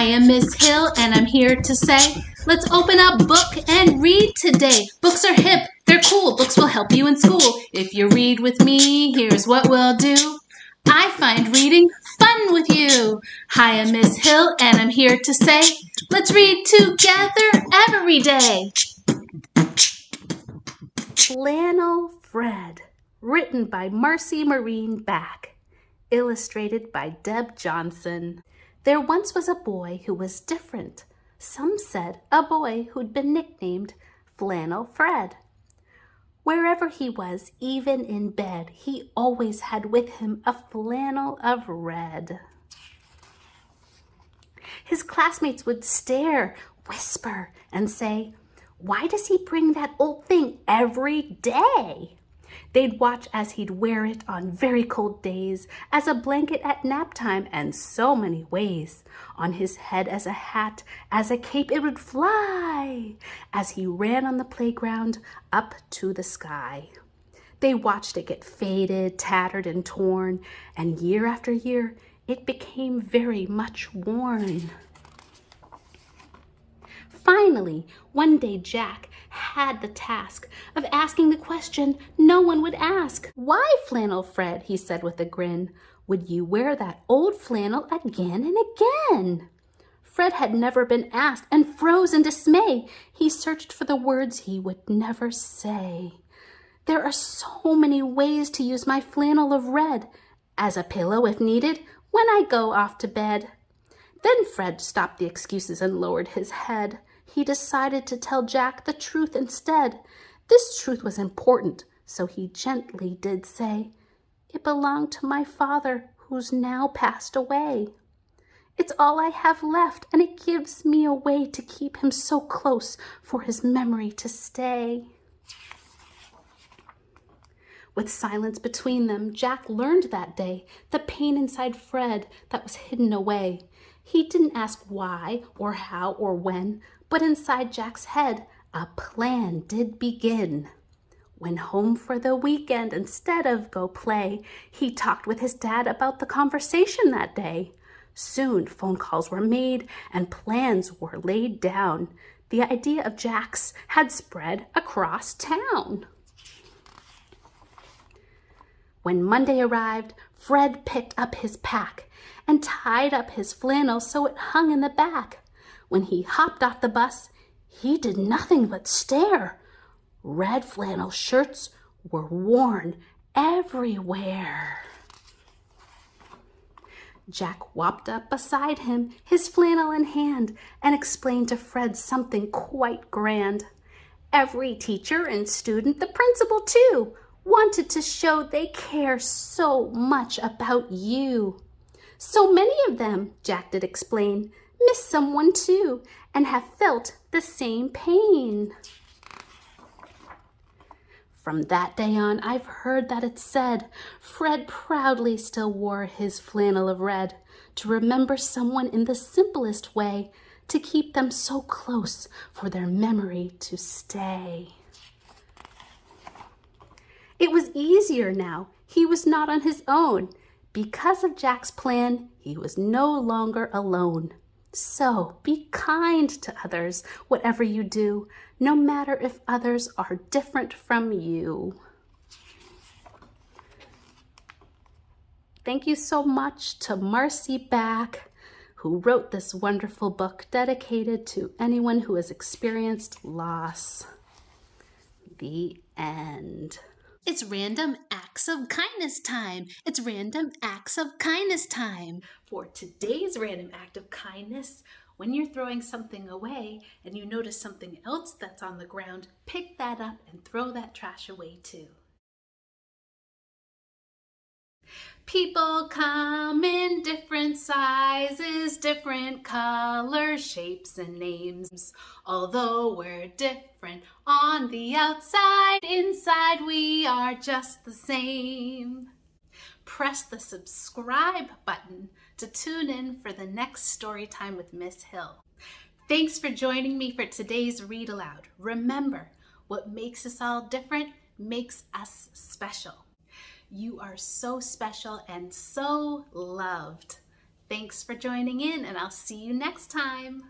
I am Miss Hill and I'm here to say, let's open up book and read today. Books are hip, they're cool, books will help you in school. If you read with me, here's what we'll do. I find reading fun with you. Hi, I'm Miss Hill and I'm here to say, let's read together every day. Flannel Fred, written by Marcy Back, illustrated by Deb Johnson. There once was a boy who was different. Some said a boy who'd been nicknamed Flannel Fred. Wherever he was, even in bed, he always had with him a flannel of red. His classmates would stare, whisper, and say, "Why does he bring that old thing every day?" They'd watch as he'd wear it on very cold days, as a blanket at nap time, and so many ways. On his head as a hat, as a cape it would fly, as he ran on the playground up to the sky. They watched it get faded, tattered, and torn, and year after year it became very much worn. Finally, one day Jack had the task of asking the question no one would ask. "Why, Flannel Fred," he said with a grin, "would you wear that old flannel again and again?" Fred had never been asked and froze in dismay. He searched for the words he would never say. "There are so many ways to use my flannel of red, as a pillow if needed, when I go off to bed." Then Fred stopped the excuses and lowered his head. He decided to tell Jack the truth instead. This truth was important, so he gently did say, "It belonged to my father, who's now passed away. It's all I have left, and it gives me a way to keep him so close for his memory to stay." With silence between them, Jack learned that day the pain inside Fred that was hidden away. He didn't ask why or how or when, but inside Jack's head, a plan did begin. When home for the weekend, instead of go play, he talked with his dad about the conversation that day. Soon phone calls were made and plans were laid down. The idea of Jack's had spread across town. When Monday arrived, Fred picked up his pack and tied up his flannel so it hung in the back. When he hopped off the bus, he did nothing but stare. Red flannel shirts were worn everywhere. Jack walked up beside him, his flannel in hand, and explained to Fred something quite grand. Every teacher and student, the principal too, wanted to show they care so much about you. So many of them, Jack did explain, miss someone too and have felt the same pain. From that day on, I've heard that it's said, Fred proudly still wore his flannel of red to remember someone in the simplest way, to keep them so close for their memory to stay. It was easier now. He was not on his own. Because of Jack's plan, he was no longer alone. So be kind to others, whatever you do, no matter if others are different from you. Thank you so much to Marcy Back, who wrote this wonderful book dedicated to anyone who has experienced loss. The end. It's random acts of kindness time. It's random acts of kindness time. For today's random act of kindness, when you're throwing something away and you notice something else that's on the ground, pick that up and throw that trash away too. People come in different sizes, different colors, shapes, and names. Although we're different on the outside, inside we are just the same. Press the subscribe button to tune in for the next story time with Miss Hill. Thanks for joining me for today's Read Aloud. Remember, what makes us all different makes us special. You are so special and so loved. Thanks for joining in, and I'll see you next time.